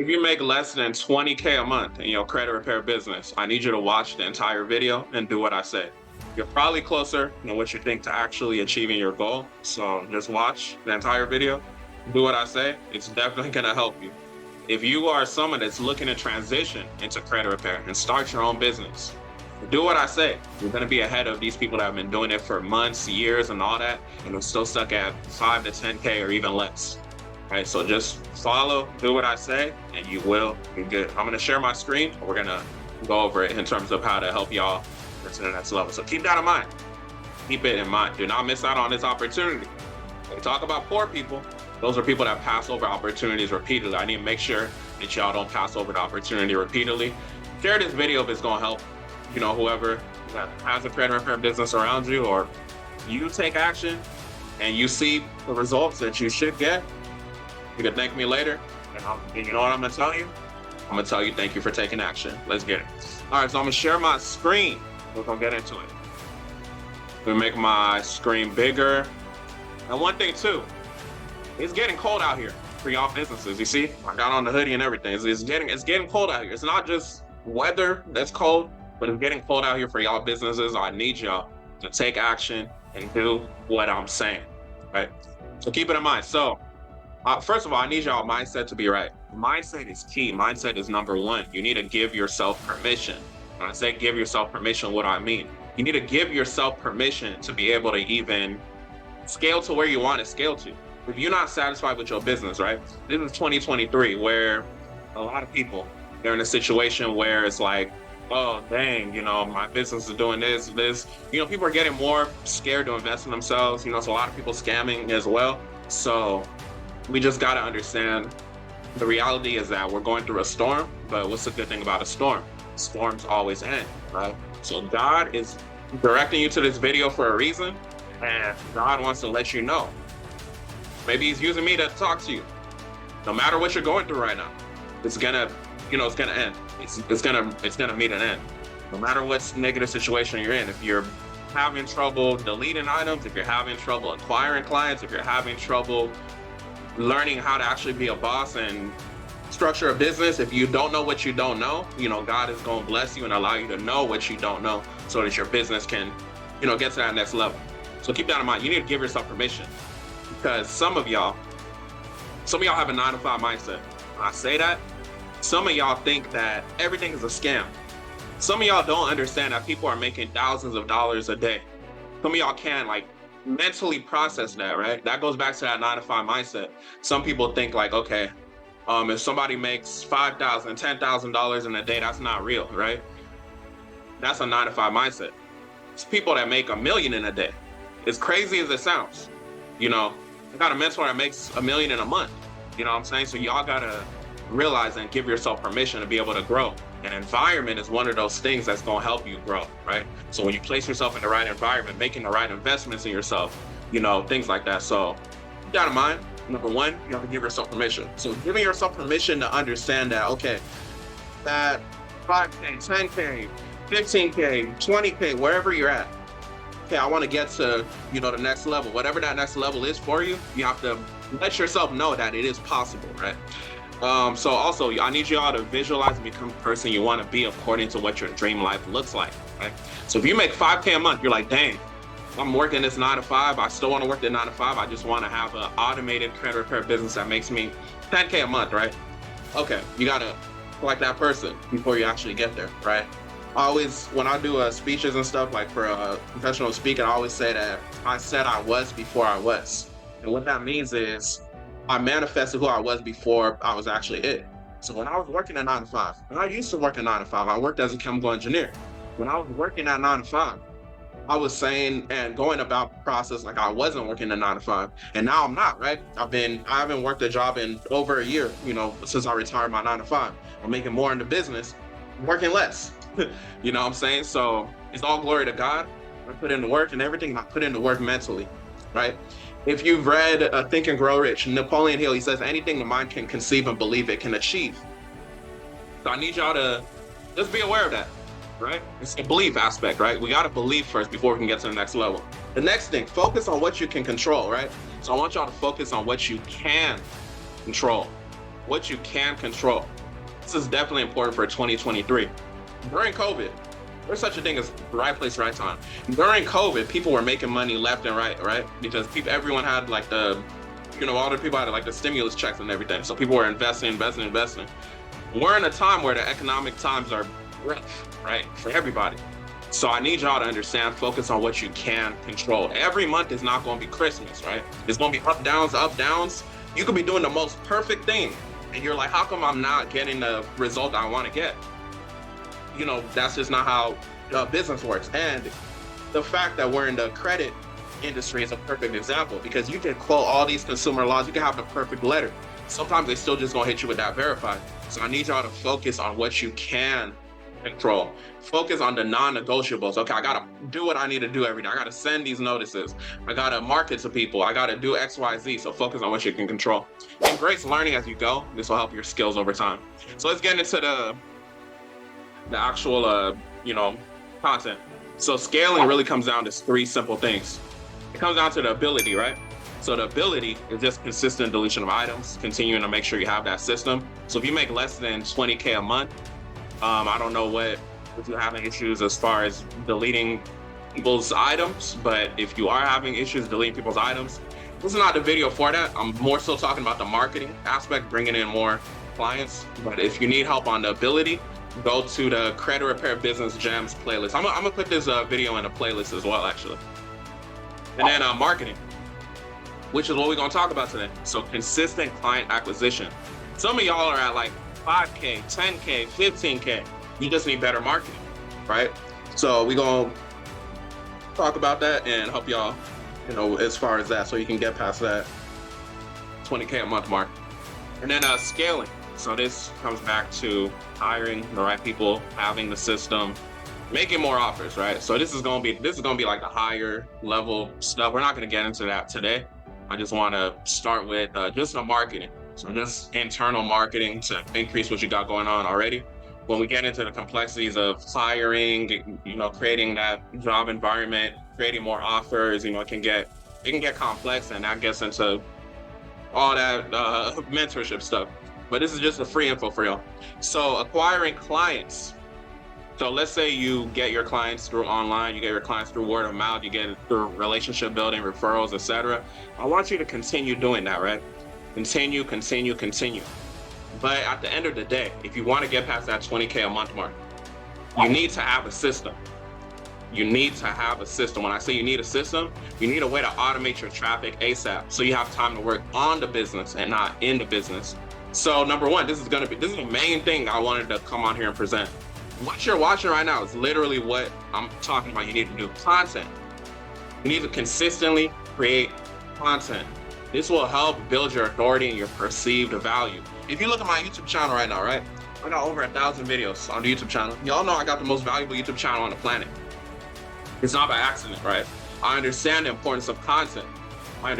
If you make less than 20K a month in your credit repair business, I need you to watch the entire video and do what I say. You're probably closer than what you think to actually achieving your goal. So just watch the entire video, do what I say. It's definitely gonna help you. If you are someone that's looking to transition into credit repair and start your own business, do what I say. You're gonna be ahead of these people that have been doing it for months, years, and all that, and are still stuck at 5 to 10K or even less. Right, so just follow, do what I say, and you will be good. I'm gonna share my screen. We're gonna go over it in terms of how to help y'all get to the next level. So keep that in mind. Keep it in mind. Do not miss out on this opportunity. When we talk about poor people, those are people that pass over opportunities repeatedly. I need to make sure that y'all don't pass over the opportunity repeatedly. Share this video if it's gonna help, whoever that has a credit repair business around you, or you take action and you see the results that you should get. You can thank me later, and you know what I'm gonna tell you? I'm gonna tell you thank you for taking action. Let's get it. All right, so I'm gonna share my screen. We're gonna get into it. We make my screen bigger. And one thing too, it's getting cold out here for y'all businesses. You see, I got on the hoodie and everything. It's getting cold out here. It's not just weather that's cold, but it's getting cold out here for y'all businesses. I need y'all to take action and do what I'm saying, right? So keep it in mind. So first of all, I need y'all mindset to be right. Mindset is key. Mindset is number one. You need to give yourself permission. When I say give yourself permission, what do I mean? You need to give yourself permission to be able to even scale to where you want to scale to. If you're not satisfied with your business, right? This is 2023, where a lot of people, they're in a situation where it's like, oh, dang, my business is doing this. People are getting more scared to invest in themselves. So a lot of people scamming as well. So we just got to understand the reality is that we're going through a storm, but what's the good thing about a storm? Storms always end, right? So God is directing you to this video for a reason, and God wants to let you know. Maybe he's using me to talk to you. No matter what you're going through right now, it's gonna end. It's gonna meet an end. No matter what negative situation you're in, if you're having trouble deleting items, if you're having trouble acquiring clients, if you're having trouble learning how to actually be a boss and structure a business, if you don't know what you don't know, God is going to bless you and allow you to know what you don't know so that your business can, get to that next level. So keep that in mind. You need to give yourself permission, because some of y'all have a 9-to-5 mindset. When I say that, some of y'all think that everything is a scam. Some of y'all don't understand that people are making thousands of dollars a day. Some of y'all can mentally process that, right? That goes back to that 9-to-5 mindset. Some people think like, okay, if somebody makes $5,000, $10,000 in a day, that's not real, right? That's a 9-to-5 mindset. It's people that make $1 million in a day. As crazy as it sounds, I got a mentor that makes $1 million in a month. You know what I'm saying? So y'all gotta realize and give yourself permission to be able to grow. An environment is one of those things that's going to help you grow, right? So when you place yourself in the right environment, making the right investments in yourself, things like that. So keep that in mind. Number one, you have to give yourself permission. So giving yourself permission to understand that, okay, that 5K, 10K, 15K, 20K, wherever you're at, okay, I want to get to, the next level. Whatever that next level is for you, you have to let yourself know that it is possible, right? So also, I need you all to visualize and become the person you want to be according to what your dream life looks like, right? So if you make 5K a month, you're like, dang, I'm working this 9-to-5. I still want to work the 9-to-5. I just want to have an automated credit repair business that makes me 10K a month, right? Okay, you got to like that person before you actually get there, right? When I do speeches and stuff, like for professional speaking, I always say that I said I was before I was. And what that means is I manifested who I was before I was actually it. So when I was working at 9-to-5, when I used to work at 9-to-5, I worked as a chemical engineer. When I was working at 9-to-5, I was saying and going about the process like I wasn't working at 9-to-5, and now I'm not, right? I haven't worked a job in over a year, since I retired my 9-to-5. I'm making more in the business, working less. You know what I'm saying? So it's all glory to God. I put in the work and everything. I put in the work mentally, right? If you've read Think and Grow Rich, Napoleon Hill, he says anything the mind can conceive and believe it can achieve. So I need y'all to just be aware of that, right? It's the belief aspect, right? We got to believe first before we can get to the next level. The next thing, focus on what you can control, right? So I want y'all to focus on what you can control. what you can control. This is definitely important for 2023. During COVID, there's such a thing as right place, right time. During COVID, people were making money left and right? Because everyone had like all the people had like the stimulus checks and everything. So people were investing. We're in a time where the economic times are rough, right? For everybody. So I need y'all to understand, focus on what you can control. Every month is not going to be Christmas, right? It's going to be up, downs. You could be doing the most perfect thing. And you're like, how come I'm not getting the result I want to get? That's just not how business works. And the fact that we're in the credit industry is a perfect example, because you can quote all these consumer laws, you can have the perfect letter. Sometimes they still just gonna hit you with that verified. So I need y'all to focus on what you can control. Focus on the non-negotiables. Okay, I gotta do what I need to do every day. I gotta send these notices. I gotta market to people. I gotta do X, Y, Z. So focus on what you can control. Embrace learning as you go. This will help your skills over time. So let's get into the actual content. So scaling really comes down to three simple things. It comes down to the ability, right? So the ability is just consistent deletion of items, continuing to make sure you have that system. So if you make less than 20K a month, I don't know if you're having issues as far as deleting people's items, but if you are having issues deleting people's items, this is not the video for that. I'm more so talking about the marketing aspect, bringing in more clients. But if you need help on the ability, go to the Credit Repair Business Gems playlist. I'm gonna put this video in a playlist as well, actually. And then marketing, which is what we're gonna talk about today. So consistent client acquisition. Some of y'all are at like 5K, 10K, 15K. You just need better marketing, right? So we're gonna talk about that and help y'all, as far as that, so you can get past that 20K a month mark. And then scaling. So this comes back to hiring the right people, having the system, making more offers, right? So this is gonna be like the higher level stuff. We're not gonna get into that today. I just want to start with just the marketing. So just internal marketing to increase what you got going on already. When we get into the complexities of hiring, creating that job environment, creating more offers, it can get complex, and that gets into all that mentorship stuff. But this is just a free info for y'all. So acquiring clients. So let's say you get your clients through online, you get your clients through word of mouth, you get it through relationship building, referrals, etc. I want you to continue doing that, right? Continue. But at the end of the day, if you want to get past that 20K a month mark, you need to have a system. You need to have a system. When I say you need a system, you need a way to automate your traffic ASAP, so you have time to work on the business and not in the business. So number one, this is the main thing I wanted to come on here and present. What you're watching right now is literally what I'm talking about. You need to do content. You need to consistently create content. This will help build your authority and your perceived value. If you look at my YouTube channel right now, right? I got over 1,000 videos on the YouTube channel. Y'all know I got the most valuable YouTube channel on the planet. It's not by accident, right? I understand the importance of content. Right?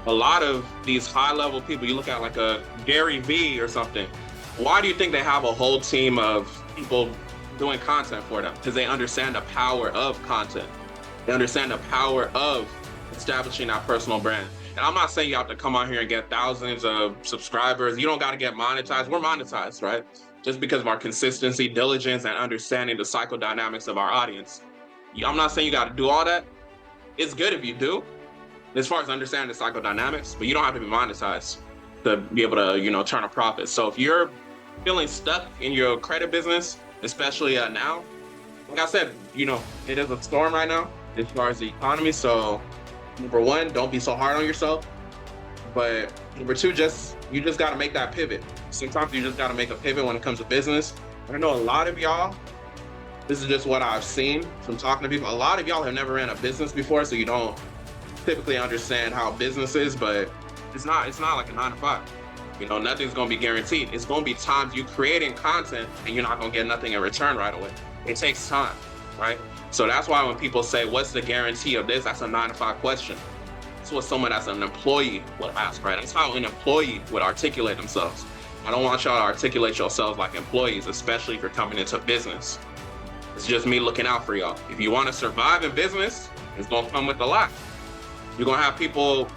A lot of these high-level people, you look at like a Gary Vee or something, why do you think they have a whole team of people doing content for them? Because they understand the power of content. They understand the power of establishing that personal brand. And I'm not saying you have to come on here and get thousands of subscribers. You don't got to get monetized. We're monetized, right? Just because of our consistency, diligence, and understanding the psychodynamics of our audience. I'm not saying you got to do all that. It's good if you do, as far as understanding the psychodynamics, but you don't have to be monetized to be able to, turn a profit. So if you're feeling stuck in your credit business, especially now, like I said, it is a storm right now as far as the economy. So number one, don't be so hard on yourself. But number two, you just got to make that pivot. Sometimes you just got to make a pivot when it comes to business. I know a lot of y'all, this is just what I've seen from talking to people. A lot of y'all have never ran a business before, so you don't typically understand how business is, but it's not like a 9 to 5. Nothing's going to be guaranteed. It's going to be times you creating content and you're not going to get nothing in return right away. It takes time, right? So that's why when people say, what's the guarantee of this? That's a 9 to 5 question. That's what someone that's an employee would ask, right? That's how an employee would articulate themselves. I don't want y'all to articulate yourselves like employees, especially if you're coming into business. It's just me looking out for y'all. If you want to survive in business, it's going to come with a lot. You're going to have people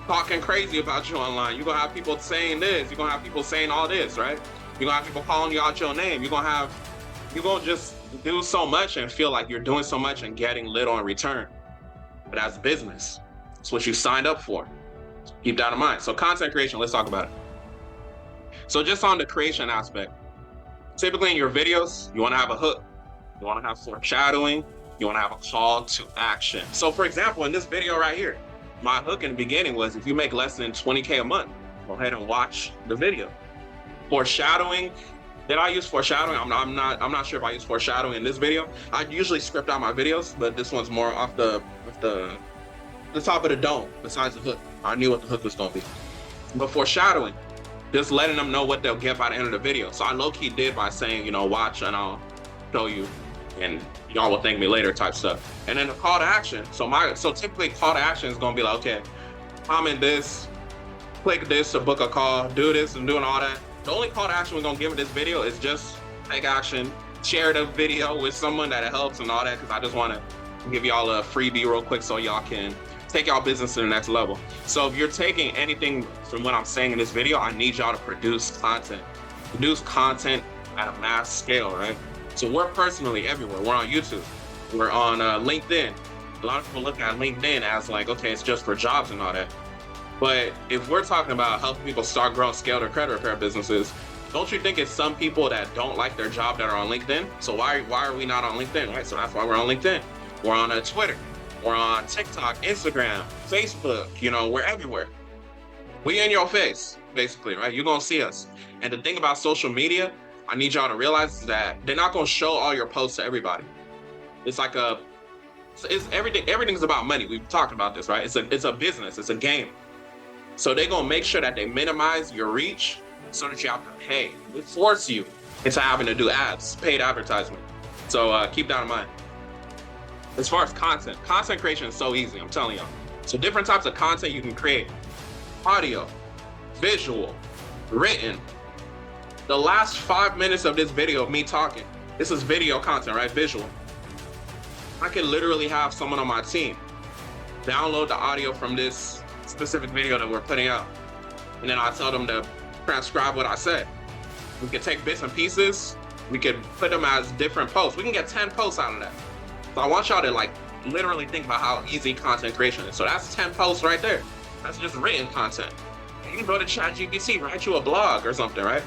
talking crazy about you online. You're gonna have people saying this, you're gonna have people saying all this, right? You're gonna have people calling you out your name. You're gonna just do so much and feel like you're doing so much and getting little in return. But that's business. It's what you signed up for. Keep that in mind. So content creation, let's talk about it. So just on the creation aspect, typically in your videos, you wanna have a hook. You wanna have foreshadowing. You wanna have a call to action. So for example, in this video right here, my hook in the beginning was, if you make less than 20K a month, go ahead and watch the video. Foreshadowing, did I use foreshadowing? I'm not sure if I use foreshadowing in this video. I usually script out my videos, but this one's more off the top of the dome, besides the hook. I knew what the hook was gonna be. But foreshadowing, just letting them know what they'll get by the end of the video. So I low-key did by saying, watch and I'll show you and y'all will thank me later type stuff. And then the call to action. So typically call to action is gonna be like, okay, comment this, click this to book a call, do this and doing all that. The only call to action we're gonna give in this video is just take action, share the video with someone that it helps and all that, because I just wanna give y'all a freebie real quick so y'all can take y'all business to the next level. So if you're taking anything from what I'm saying in this video, I need y'all to produce content. Produce content at a mass scale, right? So we're personally everywhere. We're on YouTube. We're on LinkedIn. A lot of people look at LinkedIn as like, okay, it's just for jobs and all that. But if we're talking about helping people start, grow, and scale their credit repair businesses, don't you think it's some people that don't like their job that are on LinkedIn? So why are we not on LinkedIn, right? So that's why we're on LinkedIn. We're on Twitter. We're on TikTok, Instagram, Facebook. We're everywhere. We in your face, basically, right? You're gonna see us. And the thing about social media, I need y'all to realize that they're not gonna show all your posts to everybody. It's like it's everything. Everything's about money. We've talked about this, right? It's a business. It's a game. So they're gonna make sure that they minimize your reach so that you have to pay. They force you into having to do ads, paid advertisement. So keep that in mind. As far as content creation is so easy, I'm telling y'all. So different types of content you can create: audio, visual, written. The last 5 minutes of this video of me talking, this is video content, right? Visual. I can literally have someone on my team download the audio from this specific video that we're putting out, and then I tell them to transcribe what I said. We can take bits and pieces, we could put them as different posts. We can get 10 posts out of that. So I want y'all to literally think about how easy content creation is. So that's 10 posts right there. That's just written content. You can go to ChatGPT, write you a blog or something, right?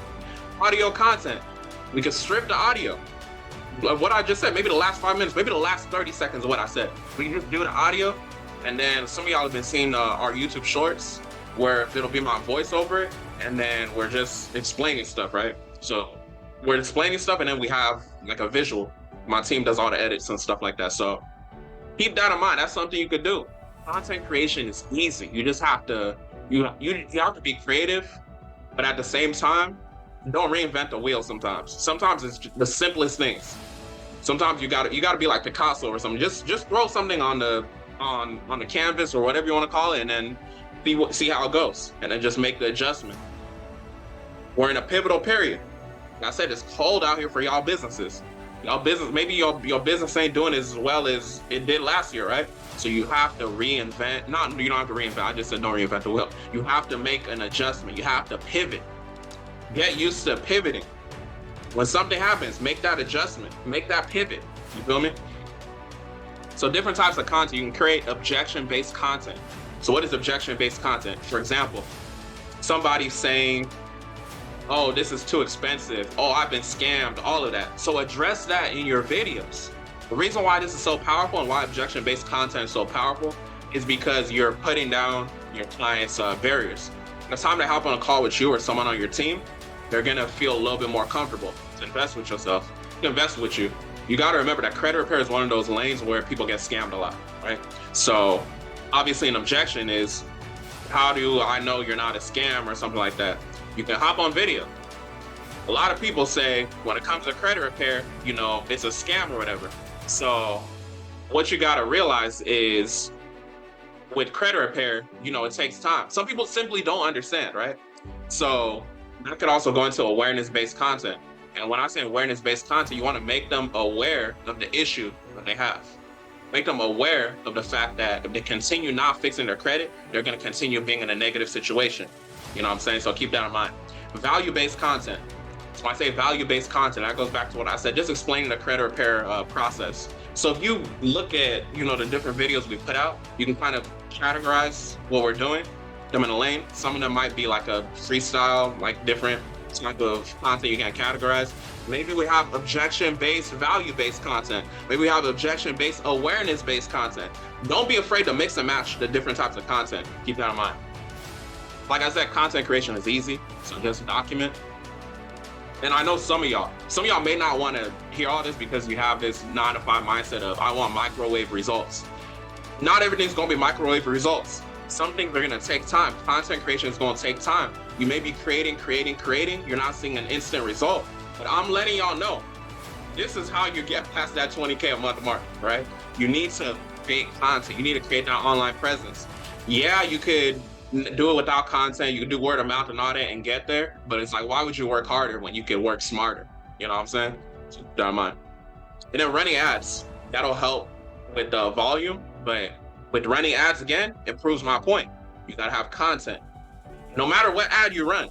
Audio content, we could strip the audio. What I just said, maybe the last 5 minutes, maybe the last 30 seconds of what I said. We can just do the audio. And then some of y'all have been seeing our YouTube shorts where it'll be my voice over it, and then we're just explaining stuff, right? So we're explaining stuff, and then we have like a visual. My team does all the edits and stuff like that. So keep that in mind. That's something you could do. Content creation is easy. You just have to you have to be creative, but at the same time, don't reinvent the wheel. Sometimes it's the simplest things. Sometimes you gotta be like Picasso or something. Just throw something on the canvas or whatever you want to call it, and then see how it goes, and then just make the adjustment. We're in a pivotal period. Like I said, it's cold out here for y'all businesses. Maybe your business ain't doing as well as it did last year, right? So you have to reinvent. You don't have to reinvent. I just said don't reinvent the wheel. You have to make an adjustment. You have to pivot. Get used to pivoting. When something happens, make that adjustment. Make that pivot. You feel me? So different types of content. You can create objection-based content. So what is objection-based content? For example, somebody's saying, oh, this is too expensive. Oh, I've been scammed, all of that. So address that in your videos. The reason why this is so powerful and why objection-based content is so powerful is because you're putting down your client's barriers. When it's time to hop on a call with you or someone on your team, they're gonna feel a little bit more comfortable to invest with yourself, to invest with you. You gotta remember that credit repair is one of those lanes where people get scammed a lot, right? So obviously an objection is, how do I know you're not a scam or something like that? You can hop on video. A lot of people say when it comes to credit repair, it's a scam or whatever. So what you gotta realize is with credit repair, it takes time. Some people simply don't understand, right? So that could also go into awareness-based content. And when I say awareness-based content, you want to make them aware of the issue that they have. Make them aware of the fact that if they continue not fixing their credit, they're going to continue being in a negative situation. You know what I'm saying? So keep that in mind. Value-based content. So when I say value-based content, that goes back to what I said, just explaining the credit repair process. So if you look at, the different videos we put out, you can kind of categorize what we're doing, them in a lane. Some of them might be like a freestyle, like different type of content you can categorize. Maybe we have objection-based, value-based content. Maybe we have objection-based, awareness-based content. Don't be afraid to mix and match the different types of content. Keep that in mind. Like I said, content creation is easy, so just document. And I know some of y'all may not want to hear all this because you have this 9-to-5 mindset of, I want microwave results. Not everything's going to be microwave results. Some things are going to take time. Content creation is going to take time. You may be creating. You're not seeing an instant result. But I'm letting y'all know, this is how you get past that 20K a month mark, right? You need to create content. You need to create that online presence. Yeah, you could do it without content. You can do word of mouth and all that and get there. But it's like, why would you work harder when you can work smarter? You know what I'm saying? So keep that in mind. And then running ads, that'll help with the volume. But with running ads, again, it proves my point. You gotta have content. No matter what ad you run,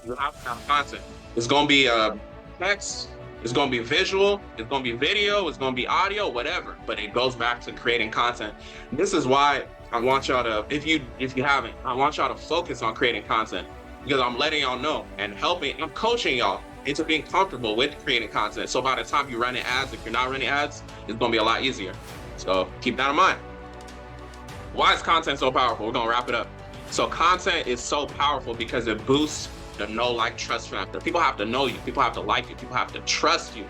you have to have content. It's gonna be text, it's gonna be visual, it's gonna be video, it's gonna be audio, whatever. But it goes back to creating content. This is why I want y'all to, if you haven't, I want y'all to focus on creating content, because I'm letting y'all know and I'm coaching y'all into being comfortable with creating content. So by the time you're running ads, if you're not running ads, it's gonna be a lot easier. So keep that in mind. Why is content so powerful? We're gonna wrap it up. So content is so powerful because it boosts the know, like, trust factor. People have to know you. People have to like you. People have to trust you.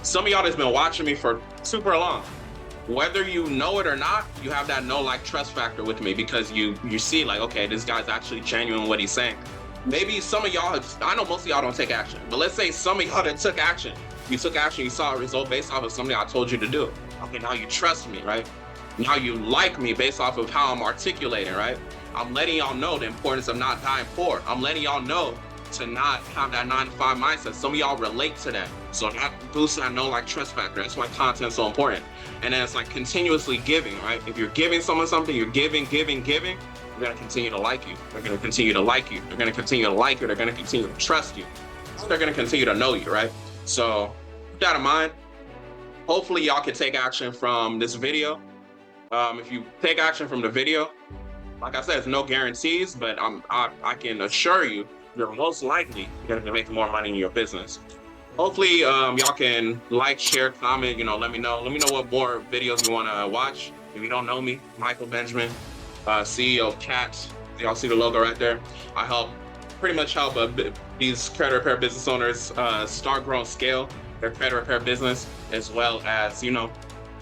Some of y'all that's been watching me for super long, whether you know it or not, you have that know, like, trust factor with me because you see like, okay, this guy's actually genuine in what he's saying. Maybe some of y'all, I know most of y'all don't take action, but let's say some of y'all that took action. You took action, you saw a result based off of something I told you to do. Okay, now you trust me, right? Now you like me based off of how I'm articulating, right? I'm letting y'all know the importance of not dying poor. I'm letting y'all know to not have that 9-to-5 mindset. Some of y'all relate to that. So that boosts that know, like, trust factor. That's why content's so important. And then it's like continuously giving, right? If you're giving someone something, you're giving, they're gonna continue to like you. They're gonna continue to like you. They're gonna continue to like you. They're gonna continue to trust you. They're gonna continue to know you, right? So keep that in mind. Hopefully y'all can take action from this video. If you take action from the video, like I said, it's no guarantees, but I can assure you, you're most likely going to make more money in your business. Hopefully, y'all can like, share, comment. Let me know. Let me know what more videos you want to watch. If you don't know me, Michael Benjamin, CEO of CAT. Y'all see the logo right there. I pretty much help these credit repair business owners start, grow, and scale their credit repair business, as well as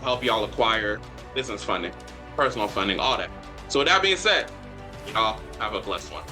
help y'all acquire business funding, personal funding, all that. So with that being said, y'all have a blessed one.